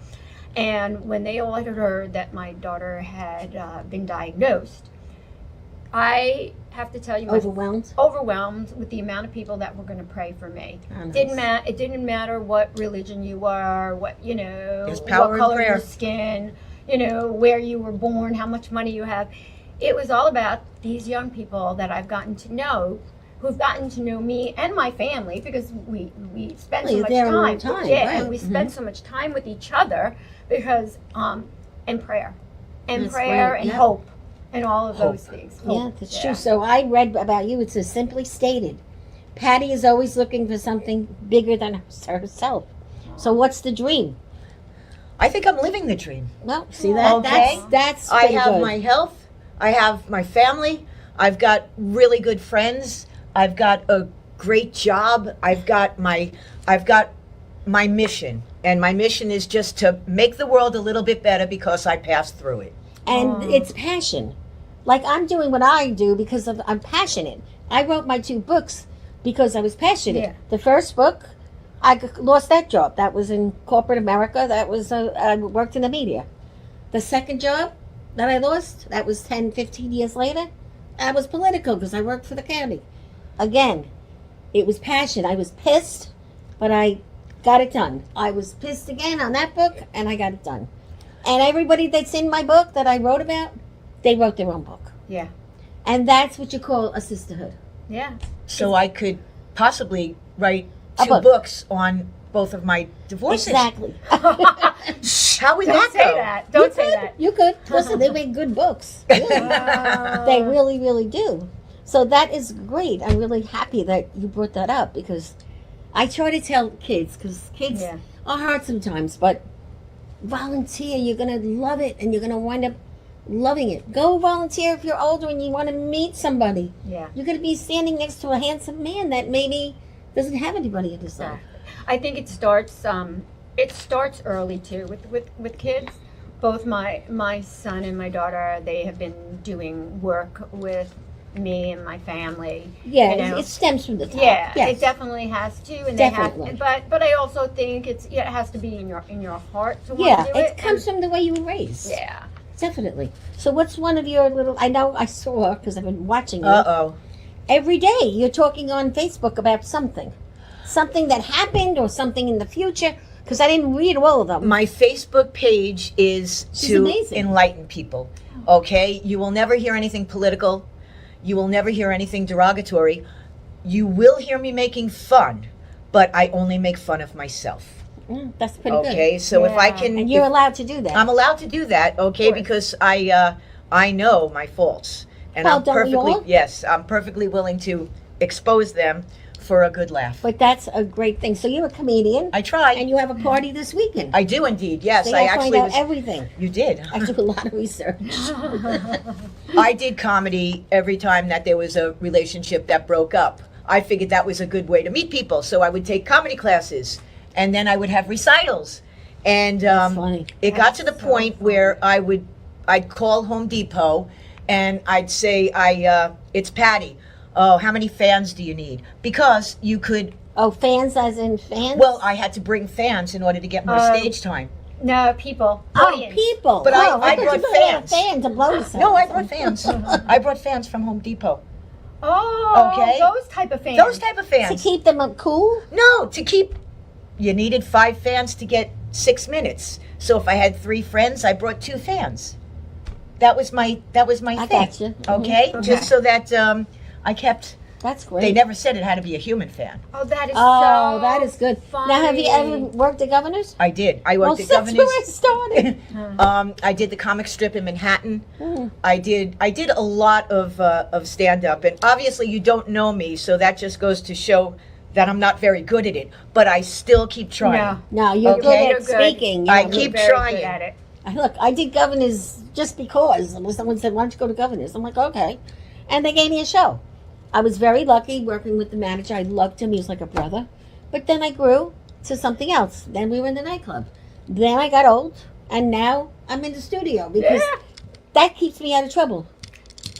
And when they all had heard that my daughter had been diagnosed, I have to tell you, overwhelmed with the amount of people that were going to pray for me. Oh, nice. It didn't matter what religion you were, what you know, There's power what in color prayer. your skin, you know, where you were born, how much money you have. It was all about these young people that I've gotten to know, who've gotten to know me and my family because we spend Well, so you're much there a long time. time, Yeah, right. and we spend so much time with each other because and prayer, That's prayer great, and yeah. hope. And all of Hope. those things. Yeah, Hope. that's true. So I read about you. It says simply stated, Patty is always looking for something bigger than herself. So what's the dream? I think I'm living the dream. Well, see that Okay. that's I pretty have good. my health. I have my family. I've got really good friends. I've got a great job. I've got my mission, and my mission is just to make the world a little bit better because I passed through it. And it's passion. Like I'm doing what I do because I'm passionate. I wrote my 2 books because I was passionate. Yeah. The first book, lost that job. That was in corporate America. That was I worked in the media. The second job that I lost, that was 10, 15 years later. That was political because I worked for the county. Again, it was passion. I was pissed, but I got it done. I was pissed again on that book, and I got it done. And everybody that's in my book that I wrote about, they wrote their own book. Yeah. And that's what you call a sisterhood. Yeah. So I could possibly write A 2 book. books on both of my divorces. Exactly. How would Don't that say go? that. Don't say that. You could. Listen, they make good books. Really. They really, really do. So that is great. I'm really happy that you brought that up because I try to tell kids, because kids Yeah. are hard sometimes, but volunteer. You're going to love it and you're going to wind up loving it. Go volunteer if you're older and you want to meet somebody. Yeah. You're going to be standing next to a handsome man that maybe doesn't have anybody in his life. I think it starts early too with kids. Both my son and my daughter, they have been doing work with me and my family. Yeah, You know? it stems from the top. Yeah, Yes. it definitely has to, and Definitely. they have. But I also think it has to be in your heart to Yeah, want to do it comes from the way you were raised. Yeah. Definitely. So what's one of your little, I know I saw, because I've been watching you. Uh-oh. Every day you're talking on Facebook about something. Something that happened or something in the future, because I didn't read all of them. My Facebook page is She's to amazing. enlighten people. Okay? You will never hear anything political. You will never hear anything derogatory. You will hear me making fun, but I only make fun of myself. That's pretty good. Okay? So if I Yeah. can, And you're if- allowed to do that. I'm allowed to do that, okay? Of course. Because I know my faults, And Well, I'm don't we perfectly all? yes, I'm perfectly willing to expose them for a good laugh. But that's a great thing. So you're a comedian, I try. and you have a party this weekend. I do indeed. Yes, See, I I find actually out was. everything. You did. I do a lot of research. I did comedy every time that there was a relationship that broke up. I figured that was a good way to meet people, so I would take comedy classes, and then I would have recitals. And That's funny. it got to the That's so point where I'd call Home Depot, and I'd say, it's Patty. Oh, how many fans do you need? Because you could. Oh, fans as in fans? Well, I had to bring fans in order to get more stage time. No, people. oh, Audience. people. But oh, I thought brought you brought a fans. fan to blow yourself. No, I brought fans. I brought fans from Home Depot. Oh, Okay. those type of fans. Those type of To fans. keep them cool? No, to keep. You needed 5 fans to get 6 minutes. So if I had 3 friends, I brought 2 fans. That was my I thing. gotcha. Mhm. Okay? Okay. Just so that I kept. That's great. They never said it had to be a human fan. Oh, that is Oh, so that is good. funny. Now, have you ever worked at Governor's? I did. I Well, worked at that's where Governor's. I started. I did the comic strip in Manhattan. Mm. I did a lot of stand up, and obviously you don't know me, so that just goes to show that I'm not very good at it. But I still keep trying. No. No, you're Okay. good You're at good. speaking. I You're keep good. Very trying. good at it. Look, I did Governor's just because. Someone said, why don't you go to Governor's? I'm like, okay. And they gave me a show. I was very lucky working with the manager. I loved him. He was like a brother. But then I grew to something else. Then we were in the nightclub. Then I got old. And now I'm in the studio because Yeah. that keeps me out of trouble.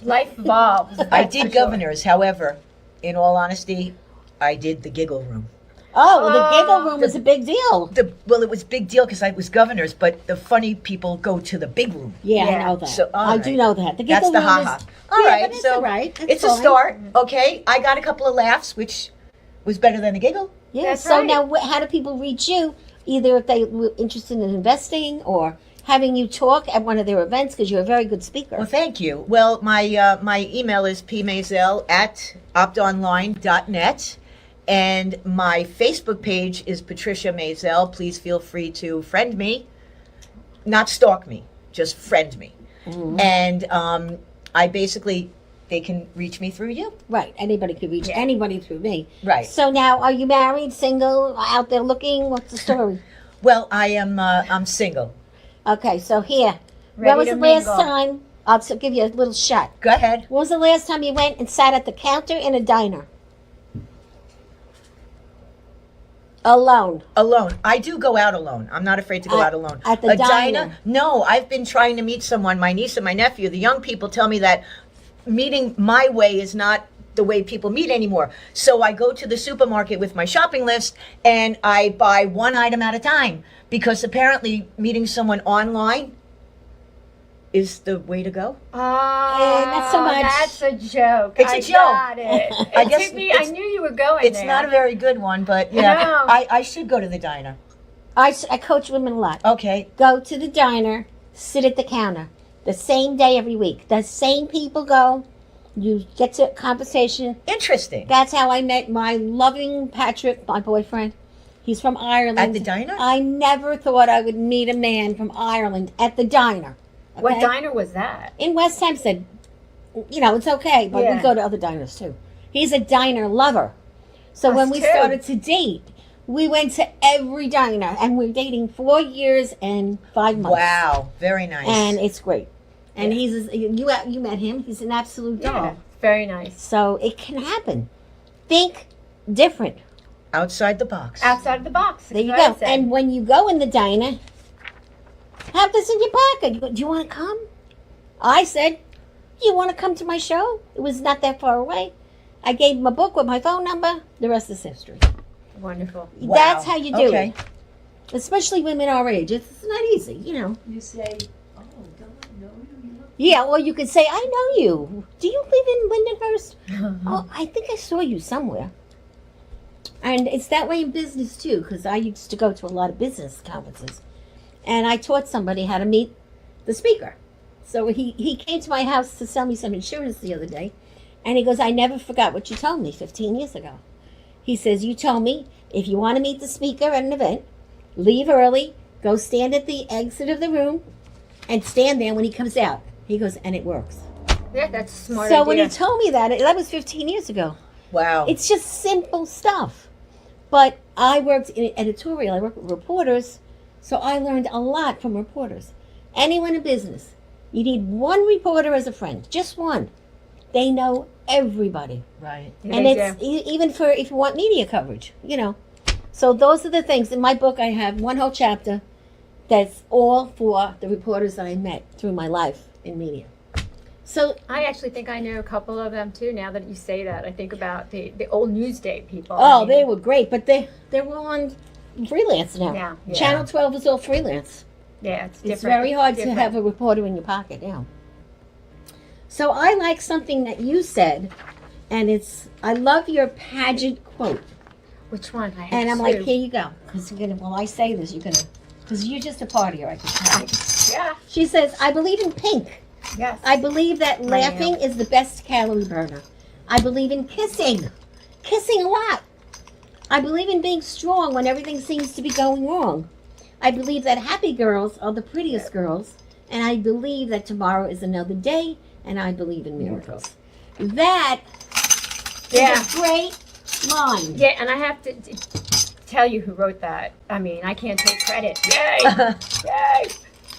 Life evolves. I that's did for sure. Governors, however, in all honesty, I did the Giggle Room. Oh, well, the giggle room was a big deal. Well, it was a big deal because I was Governors, but the funny people go to the big room. Yeah, Yeah. I know that. So, all I right. do know that. The That's giggle the room ha-ha. is... All yeah, right, but it's so all right. it's a fine. start. Okay, I got a couple of laughs, which was better than the giggle. Yeah, That's so right. now how do people reach you? Either if they were interested in investing or having you talk at one of their events because you're a very good speaker. Well, thank you. Well, my email is pmazel@optonline.net, and my Facebook page is Patricia Mazel. Please feel free to friend me, not stalk me, just friend me. And I basically, they can reach me through you. Right, anybody could reach anybody through me. Right. So now, are you married, single, out there looking? What's the story? Well, I'm single. Okay, so here. Ready when was to the last mingle. time? I'll give you a little shot. Go ahead. When was the last time you went and sat at the counter in a diner? Alone. Alone. I do go out alone. I'm not afraid to go out alone. At the a diner? No, I've been trying to meet someone. My niece and my nephew, the young people, tell me that meeting my way is not the way people meet anymore. So I go to the supermarket with my shopping list and I buy one item at a time because apparently meeting someone online is the way to go. Oh, not so much. That's a joke. It's a I joke. Got it. I It guess took me. I it's- knew you were going It's there. not a very good one, but yeah, No. I should go to the diner. I coach women a lot. Okay. Go to the diner, sit at the counter. The same day every week. The same people go. You get to conversation. Interesting. That's how I met my loving Patrick, my boyfriend. He's from Ireland. At the diner? I never thought I would meet a man from Ireland at the diner. What okay? diner was that? In West Hempstead. You know, it's okay, but we Yeah. go to other diners too. He's a diner lover. So when Us we too. started to date, we went to every diner, and we're dating 4 years and 5 months. Wow. Very nice. And it's great. And you met him. He's an absolute doll. Yeah, very nice. So it can happen. Think different. outside the box. Outside of the box. There you that's go. what I said. And when you go in the diner, have this in your pocket. You go, do you want to come? I said, you want to come to my show? It was not that far away. I gave him a book with my phone number. The rest is history. Wonderful. Wow. That's how you do Okay. it. Especially women our age. It's not easy, you know. You say, oh, don't I know you? Yeah, or you could say, I know you. Do you live in Lindenhurst? Oh, I think I saw you somewhere. And it's that way in business, too, because I used to go to a lot of business conferences. And I taught somebody how to meet the speaker. So he came to my house to sell me some insurance the other day. And he goes, I never forgot what you told me 15 years ago. He says, you told me if you want to meet the speaker at an event, leave early, go stand at the exit of the room, and stand there when he comes out. He goes, and it works. Yeah, that's a smart. So idea. when he told me that was 15 years ago. Wow. It's just simple stuff. But I worked in editorial. I worked with reporters, so I learned a lot from reporters. Anyone in business, you need one reporter as a friend, just one. They know everybody, Right. Yeah, and they it's do. even for if you want media coverage, So those are the things. In my book, I have one whole chapter that's all for the reporters that I met through my life in media. So I actually think I know a couple of them too. Now that you say that, I think about the old Newsday people. oh, they were great, but they're all on freelance now. Yeah, yeah. Channel 12 is all freelance. Yeah, it's different. It's very hard Different. to have a reporter in your pocket now. So I like something that you said, and I love your pageant quote. Which one? I have And I'm two. like, here you go. Because while I say this, because you're just a partier, I can tell. Yeah. She says, I believe in pink. Yes. I believe that laughing am. is the best calorie burner. I believe in kissing a lot. I believe in being strong when everything seems to be going wrong. I believe that happy girls are the prettiest girls, and I believe that tomorrow is another day, and I believe in miracles. That Yeah. is a great line. Yeah, and I have to tell you who wrote that. I mean, I can't take credit. Yay! Yay!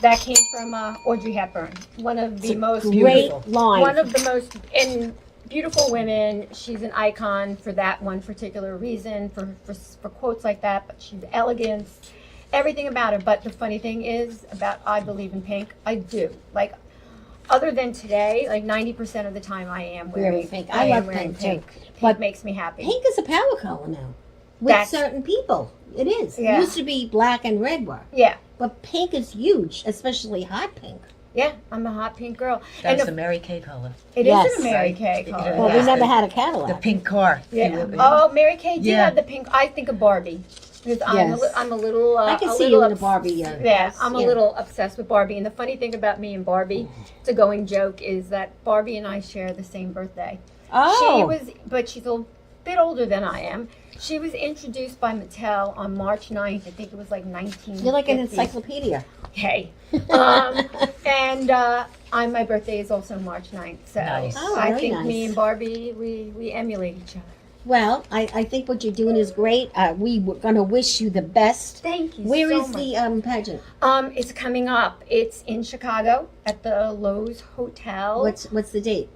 That came from Audrey Hepburn, one of the most Great Beautiful. line. one of the most beautiful women. She's an icon for that one particular reason, for quotes like that. But she's elegance, everything about her. But the funny thing is about I believe in pink. I do. Like, other than today, like 90% of the time I am wearing pink. I love am wearing pink, too. Pink But makes me happy. Pink is a power color now. With That's- certain people. It is. Yeah. It used to be black and red were. Yeah, But pink is huge, especially hot pink. yeah. I'm a hot pink girl. That's and the Mary Kay color. it Yes. is an Mary Kay Right. color. Well, we Yeah. never had a The Cadillac. pink car. Yeah. Oh, Mary Kay did Yeah. have the pink. I think of Barbie. Because Yes. I'm a little. I can a see little you in a obs- Barbie. Yeah, I'm a little obsessed with Barbie. And the funny thing about me and Barbie, it's a going joke, is that Barbie and I share the same birthday. Oh. But she's a bit older than I am. She was introduced by Mattel on March 9th. I think it was like 1950. You're like an encyclopedia. Hey. And my birthday is also March 9th. So Nice. Oh, I very think nice. me and Barbie, we emulate each other. Well, I think what you're doing is great. We were going to wish you the best. Thank you Where so is much. the pageant? It's coming up. It's in Chicago at the Lowe's Hotel. What's the date?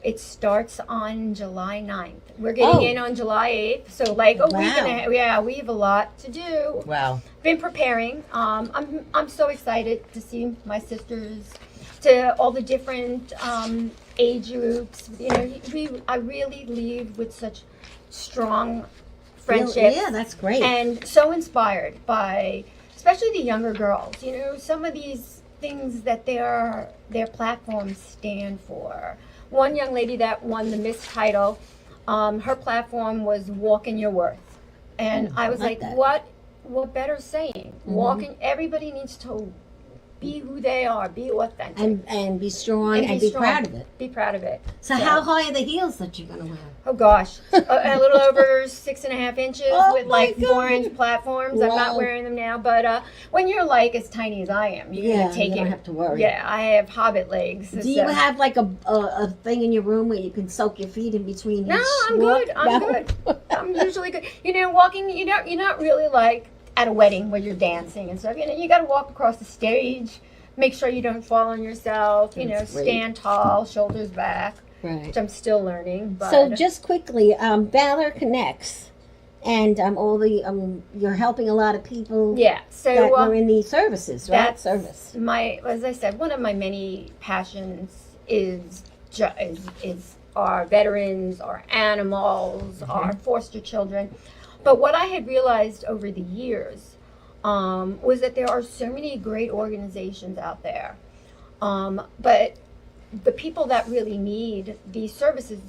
It starts on July 9th. We're getting Oh. in on July 8th. So like a week and a Wow. half. Yeah, we have a lot to do. Wow. Been preparing. I'm so excited to see my sisters, to all the different age groups. You know, I really leave with such strong friendships. Yeah, that's great. And so inspired by especially the younger girls. You know, some of these things that their platforms stand for. One young lady that won the Miss title, her platform was "Walk in Your Worth," and I was like, that. what better saying? Walking. Everybody needs to be who they are, be authentic, and be strong and be strong. proud of it. Be proud of it. So how high are the heels that you're going to wear? Oh gosh, a little over 6.5 inches Oh with my like God. 4-inch platforms. I'm not Wow. wearing them now, but when you're like as tiny as I am, you're gonna take you don't it. have to worry. Yeah, I have hobbit legs. Do you have like a thing in your room where you can soak your feet in between No, each I'm walk? good. I'm No? good. I'm usually good. You know, walking. You're not really like at a wedding where you're dancing and stuff. You know, you got to walk across the stage. Make sure you don't fall on yourself. You know, That's great. stand tall, shoulders back. Right. Which I'm still learning. But So just quickly, Valor Connects, and all the you're helping a lot of people yeah. So that were in the services, right? that's Service. as I said, one of my many passions is our veterans, our animals, our foster children. But what I had realized over the years was that there are so many great organizations out there, but the people that really need these services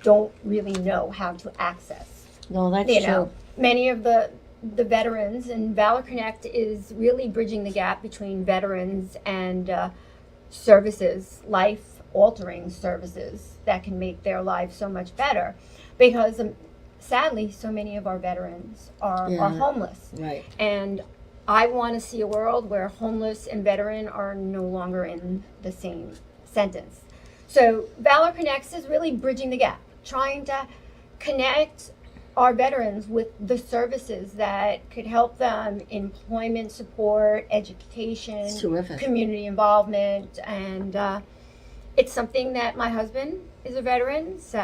don't really know how to access. No, that's You true. know, many of the veterans, and Valor Connect is really bridging the gap between veterans and services, life-altering services that can make their lives so much better. Because sadly, so many of our veterans are homeless. Right. And I want to see a world where homeless and veteran are no longer in the same sentence. So Valor Connects is really bridging the gap, trying to connect our veterans with the services that could help them: employment support, education, It's terrific. community involvement, and it's something that my husband is a veteran, so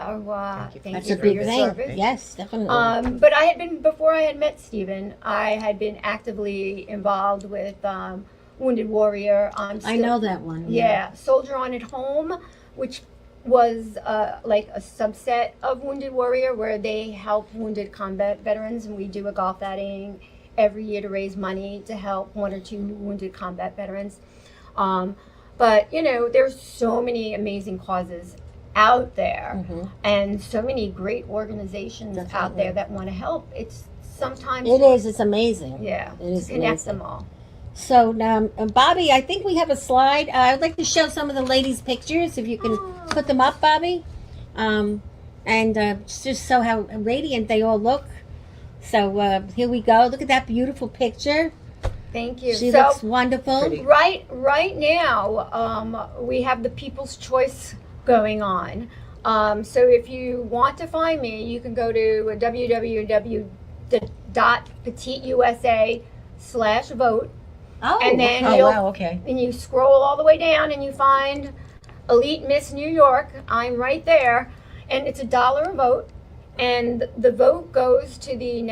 thank That's you a for big your thing. service. Yes, definitely. But I had been, before I had met Stephen, I had been actively involved with Wounded Warrior. I know that one. Yeah, Soldier on at Home, which was like a subset of Wounded Warrior, where they help wounded combat veterans, and we do a golf outing every year to raise money to help 1 or 2 wounded combat veterans. But there's so many amazing causes out there, and so many great organizations out Definitely. there that want to help. It's sometimes It is. It's amazing. yeah, It is to connect amazing. them all. So, Bobby, I think we have a slide. I'd like to show some of the ladies' pictures, if you can put them up, Bobby. And just so how radiant they all look. So, here we go. Look at that beautiful picture. Thank you. She So, looks wonderful. Pretty. right now, we have the People's Choice going on. So if you want to find me, you can go to www.petiteusa.com/vote, Oh, and then Oh, you'll wow, okay. and you scroll all the way down and you find Elite Miss New York. I'm right there, and it's $1 a vote. And the vote goes to the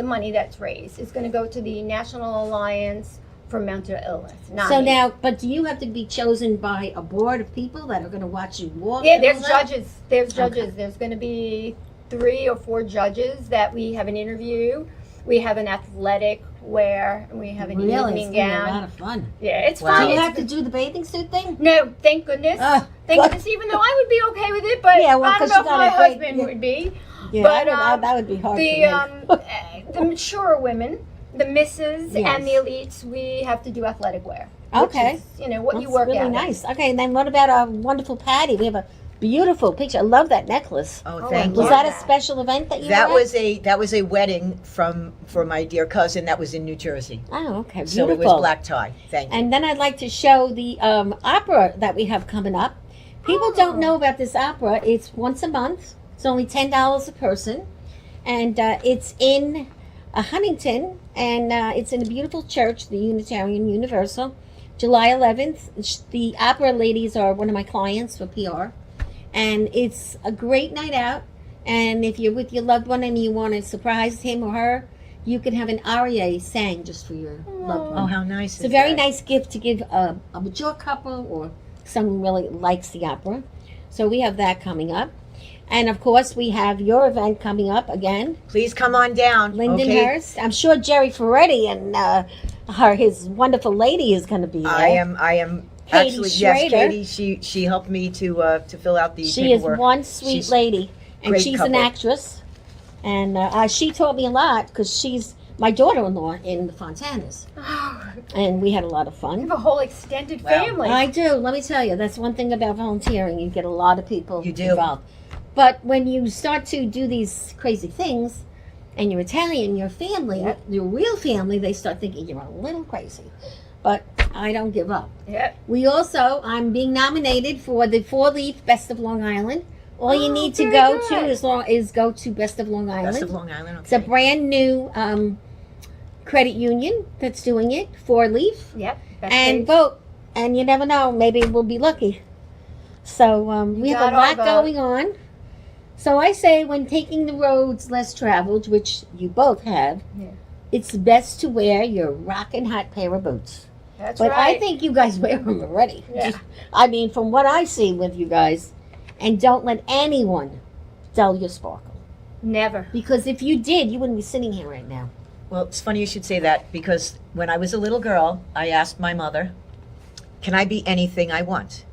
money that's raised is going to go to the National Alliance for Mental Illness. Not so me. now, but do you have to be chosen by a board of people that are going to watch you walk? Yeah, and there's all that? judges. There's judges. There's going to be 3 or 4 judges that we have an interview. We have an athletic wear. We have an Really? It's evening gonna be a gown. lot of fun. Yeah, it's Wow. Do fun. you It's have to do the bathing suit thing? No, thank goodness. Thank good. goodness, even though I would be okay with it, but Yeah, well, I don't 'cause know you if got my a great- husband yeah. would be. Yeah, But, that would be hard The mature women, the misses, Yes. and the elites, we have to do athletic wear. Okay. Which is, what That's you work really out. nice. Okay, and then what about our wonderful Patty? We have a beautiful picture. I love that necklace. Oh, Oh, thank I Was you. love that a that. special event that you That were at? was a wedding for my dear cousin that was in New Jersey. Oh, okay, So beautiful. it was black tie. Thank you. And then I'd like to show the opera that we have coming up. People don't know about this opera. It's once a month. It's only $10 a person, and it's in Huntington, and it's in a beautiful church, the Unitarian Universal. July 11th. The opera ladies are one of my clients for PR, and it's a great night out. And if you're with your loved one and you want to surprise him or her, you can have an aria sang just for your loved one. Oh, how nice! It's a very nice gift to give a mature couple or someone who really likes the opera. So we have that coming up. And of course, we have your event coming up again, Please come on down. Okay? Lindenhurst. I'm sure Jerry Ferretti and his wonderful lady is going to be there. I am Katie actually Schrader. yes. Katie, she helped me to fill out the She is paperwork. one sweet She's lady, and great she's an couple. actress. And she taught me a lot because she's my daughter-in-law in the Fontanas, Oh, and we had a lot of you fun. have a whole extended Wow. family. I do. Let me tell you, that's one thing about volunteering. You get a lot of people You do. involved. But when you start to do these crazy things, and you're Italian, your family, Yep. your real family, they start thinking you're a little crazy. But I don't give up. Yep. We also, I'm being nominated for the 4-leaf Best of Long Island. All you Oh, need to very go good. is go to Best of Long Island. Best of Long Island. It's a Okay. brand new credit union that's doing it, 4-leaf. Yep. That's And it. vote. And you never know, maybe we'll be lucky. So we have got a our lot vote. going on. So I say when taking the roads less traveled, which you both have, Yeah. it's best to wear your rockin' hot pair of boots. That's But right. I think you guys wear them already. Yeah. I mean, from what I see with you guys, and don't let anyone dull your sparkle. Never. Because if you did, you wouldn't be sitting here right now. Well, it's funny you should say that because when I was a little girl, I asked my mother, "Can I be anything I want?"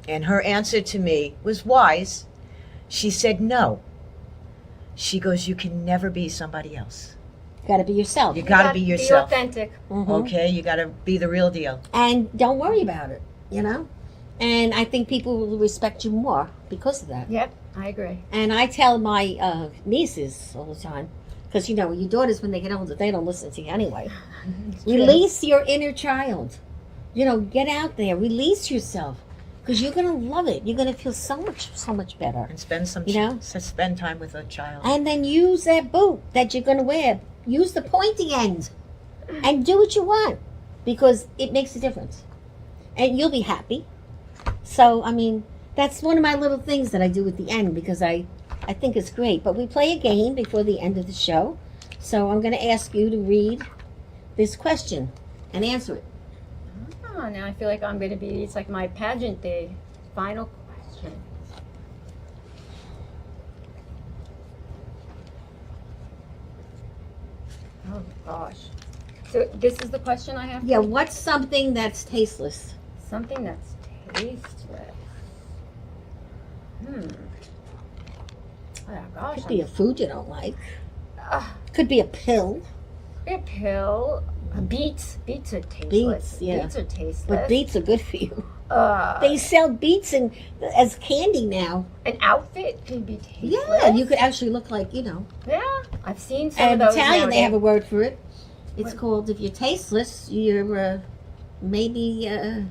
And her answer to me was wise. She said, "No." She goes, "You can never be somebody else. Got to be yourself. You got to be yourself. Be authentic. Mhm. Okay, you got to be the real deal." And don't worry about it, you know? And I think people will respect you more because of that. Yep. I agree. And I tell my nieces all the time, because, you know, your daughters, when they get older, they don't listen to you anyway. It's true. Release your inner child. You know, get out there. Release yourself. because you're gonna love it. You're gonna feel so much better. And spend spend time with a child. And then use that boot that you're gonna wear. Use the pointy end, and do what you want, because it makes a difference, and you'll be happy. So I mean, that's one of my little things that I do at the end, because I think it's great. But we play a game before the end of the show, so I'm gonna ask you to read this question and answer it. Oh, now I feel like I'm going to be, it's like my pageant day. Final question. Oh, gosh. So this is the question I have? Yeah, what's something that's tasteless? Something that's tasteless. Oh, gosh. Could be a food you don't like. Uh, Could be a pill. a pill. Beets. Beets are tasteless. Beets, yeah. Beets are tasteless. But beets are good for you. Uh, They sell beets as candy now. an outfit can be tasteless. Yeah, you could actually look like, Yeah, I've seen some And of those. Italian, they have a nowadays. word for it. It's called, if you're tasteless, you're maybe a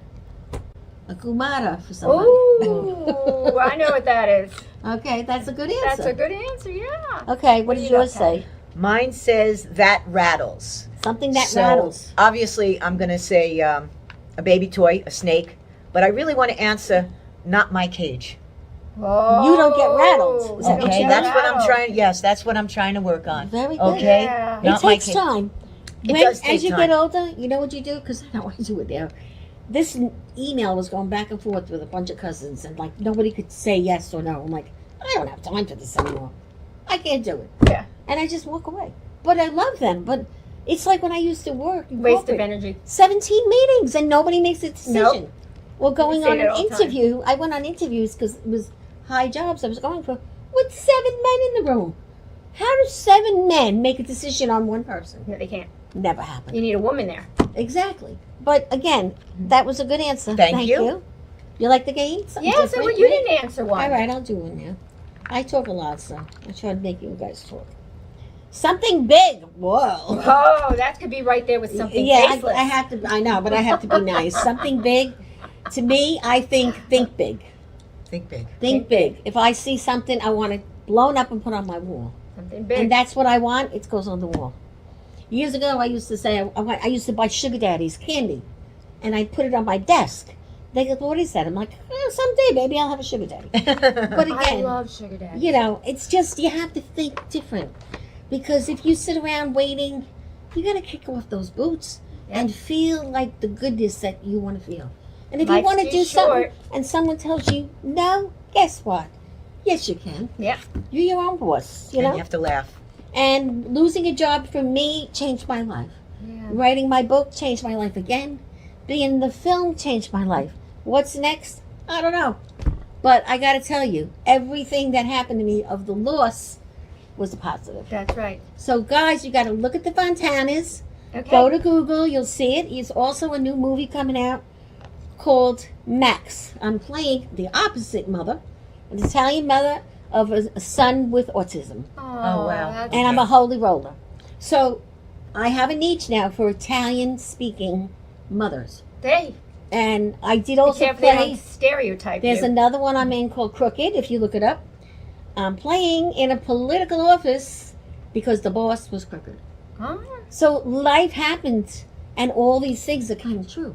kumara for somebody. Ooh, I know what that is. Okay, that's a good answer. That's a good answer, yeah. Okay, what do does you yours got, say? Mine says that rattles. Something that So, rattles. Obviously, I'm going to say a baby toy, a snake, but I really want to answer not my cage. Oh, You don't get rattled. Is that what Okay, you that's get what I'm trying. Yes, that's what I'm trying to work on. Very good. Okay, Yeah. It not my takes cage. time. It does take as you time. get older, you know what you do? Because I know I do it now. This email was going back and forth with a bunch of cousins, and like nobody could say yes or no. I'm like, I don't have time for this anymore. I can't do it. Yeah. And I just walk away. But I love them. But it's like when I used to work in Waste of corporate. energy. 17 meetings and nobody makes a decision. Nope. Well, going say on that an all the time. interview, I went on interviews because it was high jobs I was going for, with 7 men in the room. How do 7 men make a decision on one person? No, they can't. Never happened. You need a woman there. Exactly. But again, that was a good answer. Thank you. You like the game? Something Yeah, so different? well, you didn't answer one. All right, I'll do one now. I talk a lot, so I try to make you guys talk. Something big. Whoa. Oh, that could be right there with something Yeah, tasteless. I have to. I know, but I have to be nice. Something big. To me, I think big. Think big. Think big. If I see something, I want it blown up and put on my wall. Something big. And that's what I want. It goes on the wall. Years ago, I used to say, I used to buy Sugar Daddy's candy. And I'd put it on my desk. They go, what is that? I'm like, someday, maybe I'll have a Sugar Daddy. But I again, love sugar daddy. you know, it's just, you have to think different. Because if you sit around waiting, you got to kick off those boots and feel like the goodness that you want to feel. And if you Life's want to too do something short. and someone tells you no, guess what? Yes, you can. Yeah. You're your own boss, you And know? you have to laugh. And losing a job for me changed my life. Yeah. Writing my book changed my life again. Being in the film changed my life. What's next? I don't know. But I got to tell you, everything that happened to me of the loss was a positive. That's right. So, guys, you got to look at the Fontanas. Okay. Go to Google. You'll see it. There's also a new movie coming out called Max. I'm playing the opposite mother, an Italian mother of a son with autism. Oh, wow. That's And I'm a holy roller. So I have a niche now for Italian-speaking mothers. Hey, And I did be also careful they play. don't stereotype There's you. another one I'm in called Crooked, if you look it up. I'm playing in a political office because the boss was crooked. Huh? So life happens, and all these things are kind of true.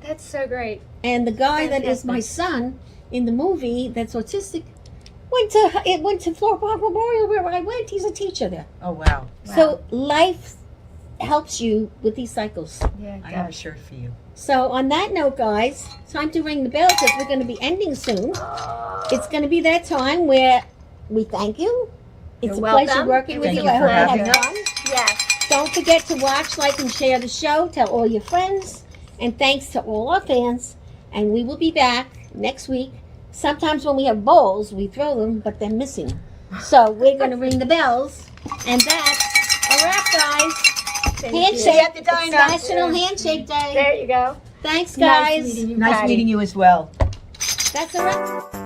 That's so great. And the guy that is my son in the movie that's autistic went to Floral Park Memorial where I went. He's a teacher there. Oh, wow. So life helps you with these cycles. Yeah, I have a shirt for you. So on that note, guys, time to ring the bell because we're going to be ending soon. It's going to be that time where we thank you. It's You're a pleasure welcome. working with Thank you. you I for hope you having have us. fun. Yes. Don't forget to watch, like, and share the show. Tell all your friends. And thanks to all our fans. And we will be back next week. Sometimes when we have bowls, we throw them, but they're missing. So we're going to ring the bells. And that's a wrap, guys. Thank you. Handshake. See you at the It's diner. National Handshake Day. There you go. Thanks, Nice guys. meeting you, Nice Patty. meeting you as well. That's a wrap.